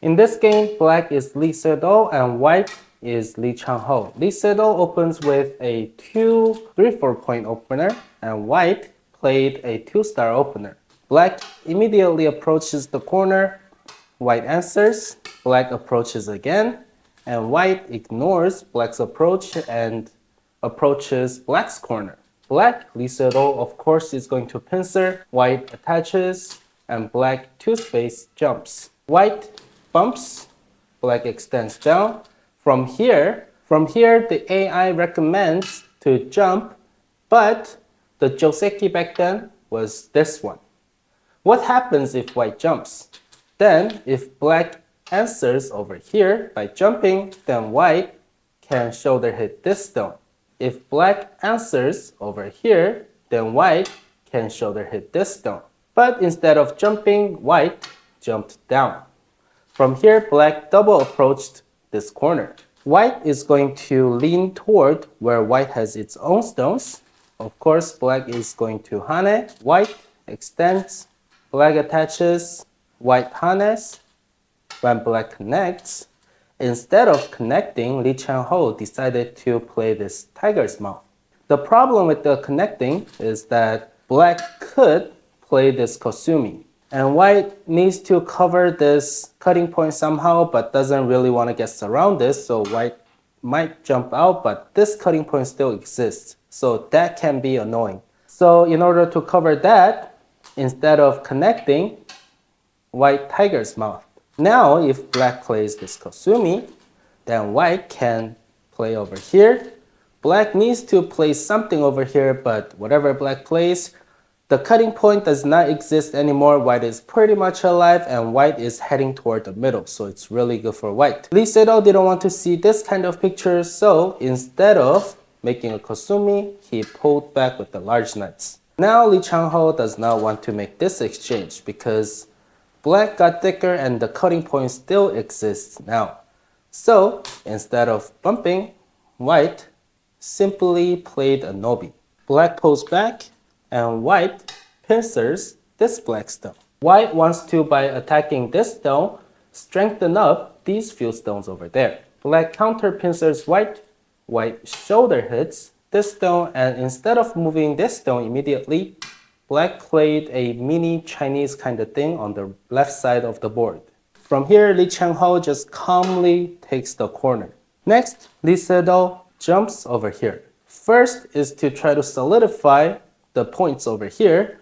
In this game, black is Lee Sedol and white is Lee Changho. Lee Sedol opens with a 2-3-4 point opener and white played a 2-star opener. Black immediately approaches the corner, white answers, black approaches again, and white ignores black's approach and approaches black's corner. Black, Lee Sedol, of course, is going to pincer, white attaches, and black 2-space jumps. White bumps, black extends down. From here, the AI recommends to jump, but the joseki back then was this one. What happens if white jumps? Then, if black answers over here by jumping, then white can shoulder hit this stone. If black answers over here, then white can shoulder hit this stone. But instead of jumping, white jumped down. From here, black double approached this corner. White is going to lean toward where white has its own stones. Of course, black is going to hane. White extends, black attaches, white hanes. When black connects, instead of connecting, Lee Changho decided to play this tiger's mouth. The problem with the connecting is that black could play this kosumi. And white needs to cover this cutting point somehow, but doesn't really want to get surrounded, so white might jump out, but this cutting point still exists. So that can be annoying. So in order to cover that, instead of connecting, white tiger's mouth. Now, if black plays this kosumi, then white can play over here. Black needs to play something over here, but whatever black plays, the cutting point does not exist anymore. White is pretty much alive and white is heading toward the middle, so it's really good for white. Lee Sedol didn't want to see this kind of picture, so instead of making a kosumi, he pulled back with the large knights. Now Lee Changho does not want to make this exchange because black got thicker and the cutting point still exists now. So instead of bumping, white simply played a nobi. Black pulls back and white pincers this black stone. White wants to, by attacking this stone, strengthen up these few stones over there. Black counter pincers white, white shoulder hits this stone, and instead of moving this stone immediately, black played a mini Chinese kind of thing on the left side of the board. From here, Lee Changho just calmly takes the corner. Next, Lee Sedol jumps over here. First is to try to solidify the points over here,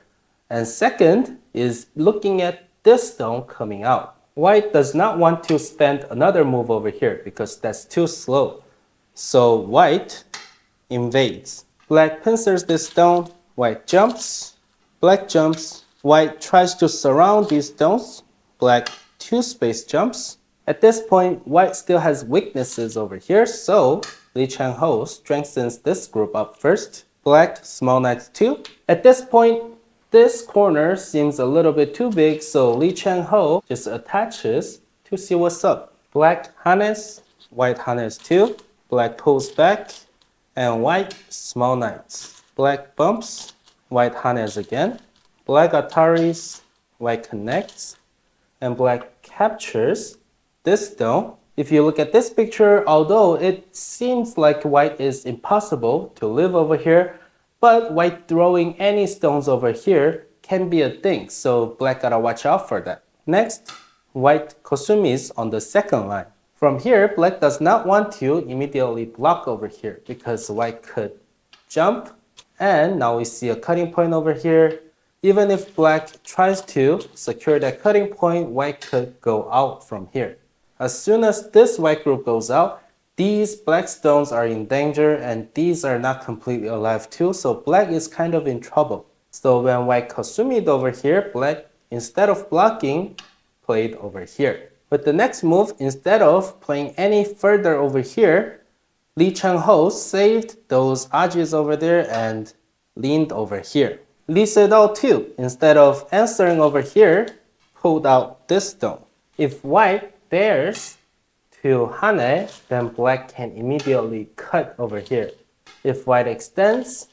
and second is looking at this stone coming out. White does not want to spend another move over here because that's too slow. So white invades. Black pincers this stone, white jumps, black jumps, white tries to surround these stones, black 2-space jumps. At this point, white still has weaknesses over here, so Lee Changho strengthens this group up first. Black, small knight 2. At this point, this corner seems a little bit too big, so Lee Changho just attaches to see what's up. Black hanes, white hanes 2. Black pulls back, and white small knights. Black bumps, white hanes again. Black ataris, white connects, and black captures this stone. If you look at this picture, although it seems like white is impossible to live over here, but white throwing any stones over here can be a thing, so black gotta watch out for that. Next, white kosumis on the second line. From here, black does not want to immediately block over here because white could jump, and now we see a cutting point over here. Even if black tries to secure that cutting point, white could go out from here. As soon as this white group goes out, these black stones are in danger and these are not completely alive too, so black is kind of in trouble. So when white kosumi'd over here, black, instead of blocking, played over here. With the next move, instead of playing any further over here, Lee Changho saved those ajis over there and leaned over here. Lee Sedol too, instead of answering over here, pulled out this stone. If white dares to hane, then black can immediately cut over here. If white extends,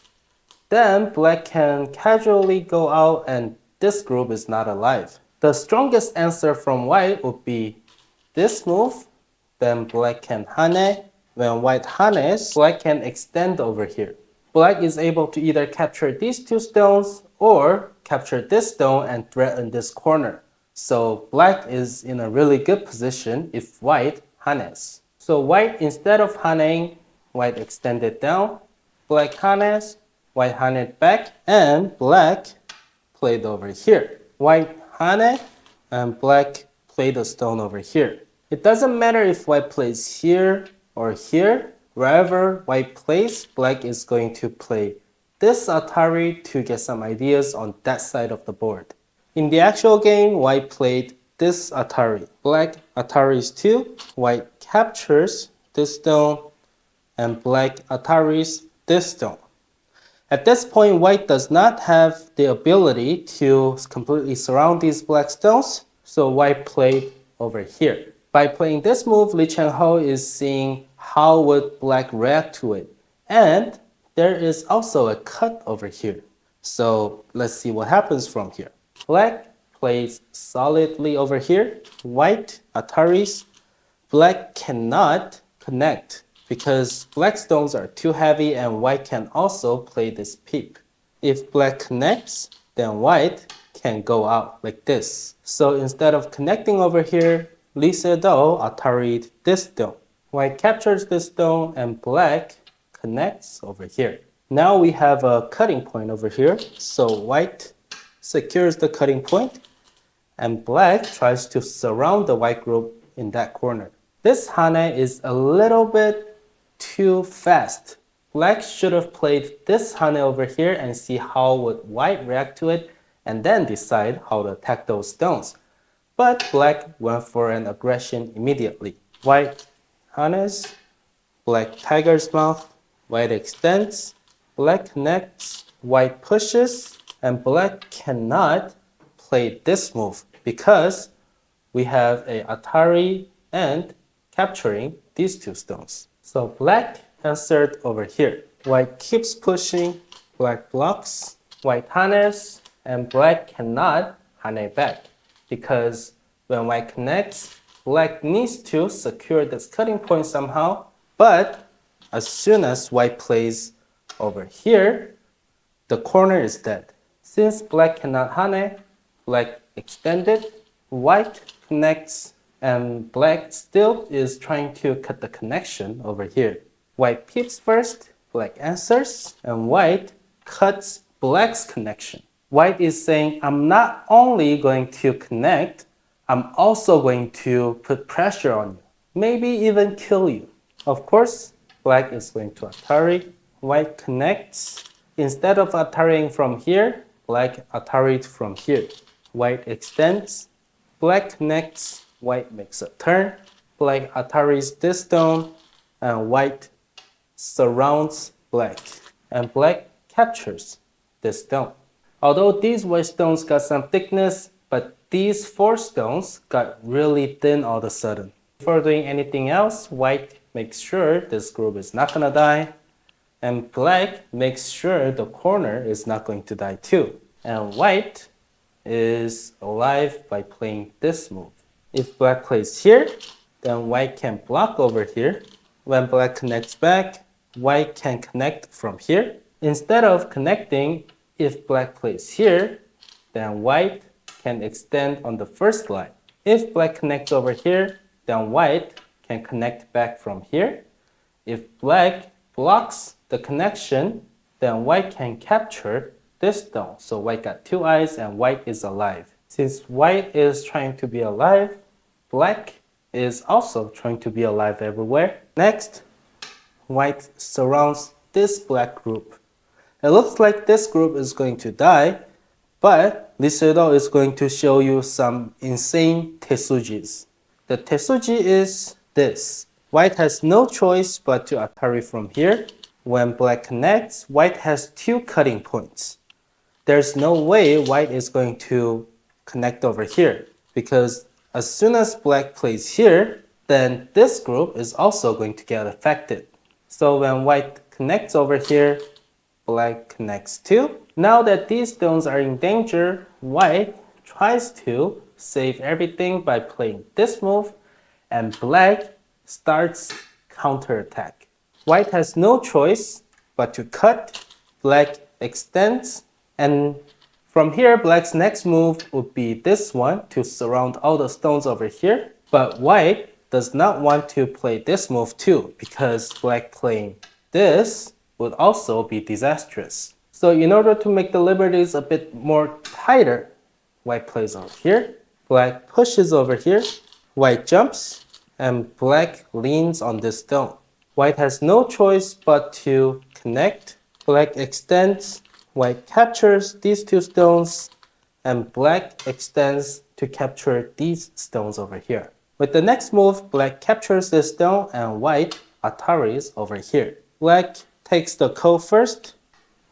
then black can casually go out and this group is not alive. The strongest answer from white would be this move, then black can hane. When white hanes, black can extend over here. Black is able to either capture these two stones or capture this stone and threaten this corner. So black is in a really good position if white hanes. So white, instead of haneing, white extended down, black hanes, white haned back, and black played over here. White hane and black played a stone over here. It doesn't matter if white plays here or here. Wherever white plays, black is going to play this Atari to get some ideas on that side of the board. In the actual game, white played this Atari. Black Ataris 2, white captures this stone, and black Ataris this stone. At this point, white does not have the ability to completely surround these black stones, so white played over here. By playing this move, Changho is seeing how would black react to it. And there is also a cut over here. So let's see what happens from here. Black plays solidly over here. White, Ataris. Black cannot connect because black stones are too heavy and white can also play this peep. If black connects, then white can go out like this. So instead of connecting over here, Sedol Atari'd this stone. White captures this stone and black connects over here. Now we have a cutting point over here. So white secures the cutting point and black tries to surround the white group in that corner. This hane is a little bit too fast. Black should have played this hane over here and see how would white react to it and then decide how to attack those stones. But black went for an aggression immediately. White hanes, black tiger's mouth, white extends, black connects, white pushes, and black cannot play this move because we have a Atari and capturing these two stones. So black answered over here. White keeps pushing, black blocks, white hanes, and black cannot hane back because when white connects, black needs to secure this cutting point somehow, but as soon as white plays over here, the corner is dead. Since black cannot hane, black extended, white connects, and black still is trying to cut the connection over here. White peeps first, black answers, and white cuts black's connection. White is saying, I'm not only going to connect, I'm also going to put pressure on you, maybe even kill you. Of course, black is going to Atari. White connects. Instead of Atariing from here, black Ataried from here. White extends. Black connects. White makes a turn. Black Ataris this stone, and white surrounds black. And black captures this stone. Although these white stones got some thickness, but these four stones got really thin all of a sudden. Before doing anything else, white makes sure this group is not gonna die, and black makes sure the corner is not going to die too. And white is alive by playing this move. If black plays here, then white can block over here. When black connects back, white can connect from here. Instead of connecting, if black plays here, then white can extend on the first line. If black connects over here, then white can connect back from here. If black blocks the connection, then white can capture this stone. So white got two eyes and white is alive. Since white is trying to be alive, black is also trying to be alive everywhere. Next, white surrounds this black group. It looks like this group is going to die, but Sedol is going to show you some insane Tesujis. The Tesuji is this. White has no choice but to Atari from here. When black connects, white has two cutting points. There's no way white is going to connect over here because as soon as black plays here, then this group is also going to get affected. So when white connects over here, black connects too. Now that these stones are in danger, white tries to save everything by playing this move and black starts counterattack. White has no choice but to cut, black extends, and from here, black's next move would be this one to surround all the stones over here. But white does not want to play this move too, because black playing this would also be disastrous. So in order to make the liberties a bit more tighter, white plays over here, black pushes over here, white jumps, and black leans on this stone. White has no choice but to connect, black extends, white captures these two stones, and black extends to capture these stones over here. With the next move, black captures this stone and white Ataris over here. Black takes the ko first,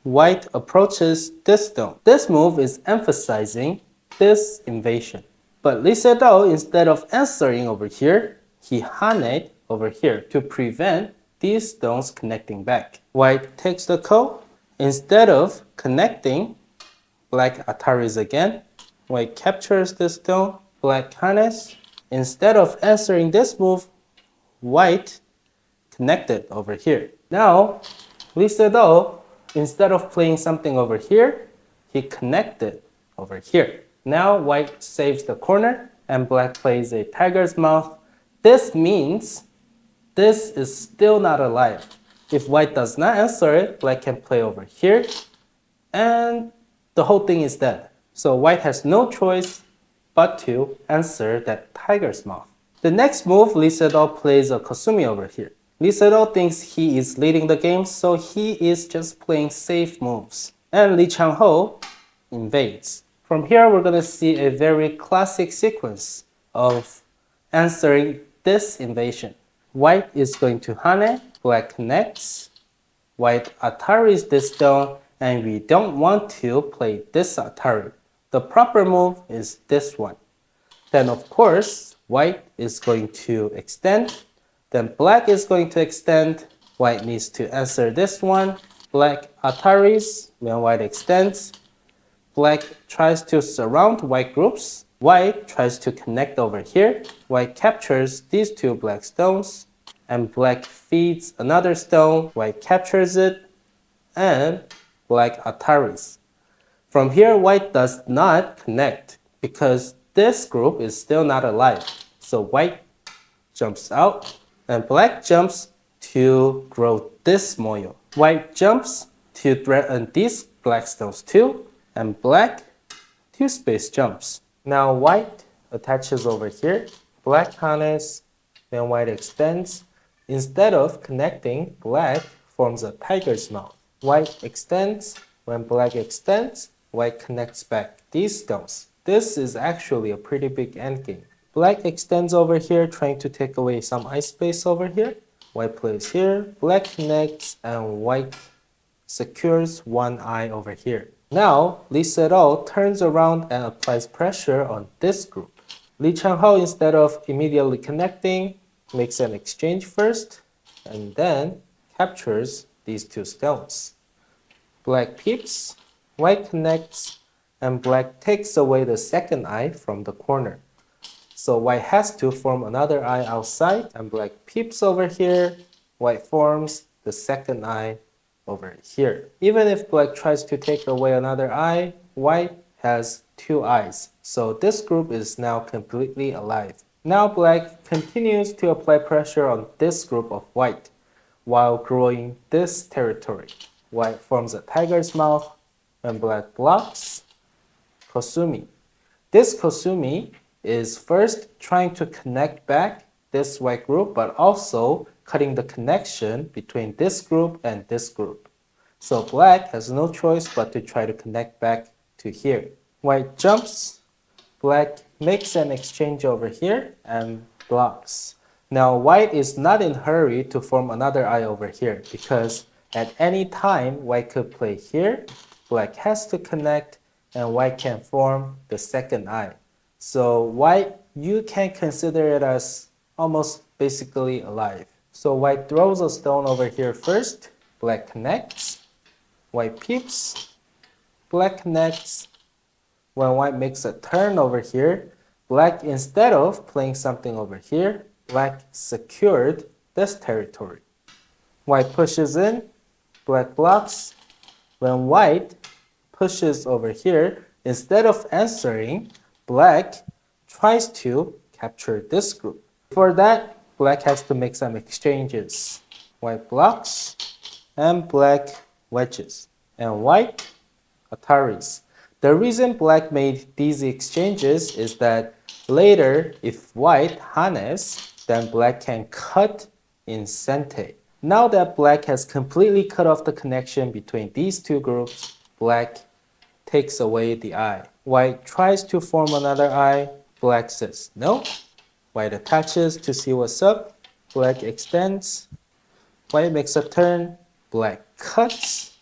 white approaches this stone. This move is emphasizing this invasion. But Lee Sedol, instead of answering over here, he haned over here to prevent these stones connecting back. White takes the ko. Instead of connecting, black Ataris again. White captures the stone, black hanes. Instead of answering this move, white connected over here. Now, Lee Sedol, instead of playing something over here, he connected over here. Now white saves the corner and black plays a tiger's mouth. This means this is still not alive. If white does not answer it, black can play over here and the whole thing is dead. So white has no choice but to answer that tiger's mouth. The next move, Lee Sedol plays a Kosumi over here. Lee Sedol thinks he is leading the game, so he is just playing safe moves. And Lee Changho invades. From here, we're going to see a very classic sequence of answering this invasion. White is going to hane, black connects, white Ataris this stone, and we don't want to play this Atari. The proper move is this one. Then of course, white is going to extend, then black is going to extend, white needs to answer this one, black Ataris, when white extends, black tries to surround white groups, white tries to connect over here, white captures these two black stones, and black feeds another stone, white captures it, and black Ataris. From here, white does not connect because this group is still not alive. So white jumps out, and black jumps to grow this moyo. White jumps to threaten these black stones too, and black two space jumps. Now white attaches over here, black hanes, then white extends. Instead of connecting, black forms a tiger's mouth. White extends, when black extends, white connects back these stones. This is actually a pretty big endgame. Black extends over here, trying to take away some ice space over here. White plays here, black connects, and white secures one eye over here. Now, Lee Sedol turns around and applies pressure on this group. Lee Changho, instead of immediately connecting, makes an exchange first, and then captures these two stones. Black peeps, white connects, and black takes away the second eye from the corner. So white has to form another eye outside, and black peeps over here, white forms the second eye over here. Even if black tries to take away another eye, white has two eyes. So this group is now completely alive. Now black continues to apply pressure on this group of white while growing this territory. White forms a tiger's mouth, and black blocks Kosumi. This Kosumi is first trying to connect back this white group, but also cutting the connection between this group and this group. So black has no choice but to try to connect back to here. White jumps, black makes an exchange over here and blocks. Now white is not in a hurry to form another eye over here because at any time white could play here, black has to connect, and white can form the second eye. So white, you can consider it as almost basically alive. So white throws a stone over here first, black connects, white peeps, black connects. When white makes a turn over here, black, instead of playing something over here, Black secured this territory. White pushes in, black blocks. When white pushes over here, instead of answering, black tries to capture this group. For that, black has to make some exchanges. White blocks and black wedges. And white Ataris. The reason black made these exchanges is that later, if white harness, then black can cut in sente. Now that black has completely cut off the connection between these two groups, black takes away the eye. White tries to form another eye. Black says no. White attaches to see what's up. Black extends. White makes a turn. Black cuts.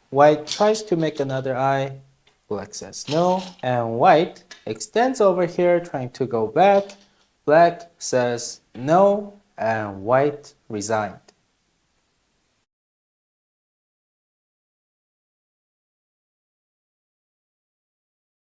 White tries to make another eye. Black says no. And white extends over here trying to go back. Black says no. And white resigns.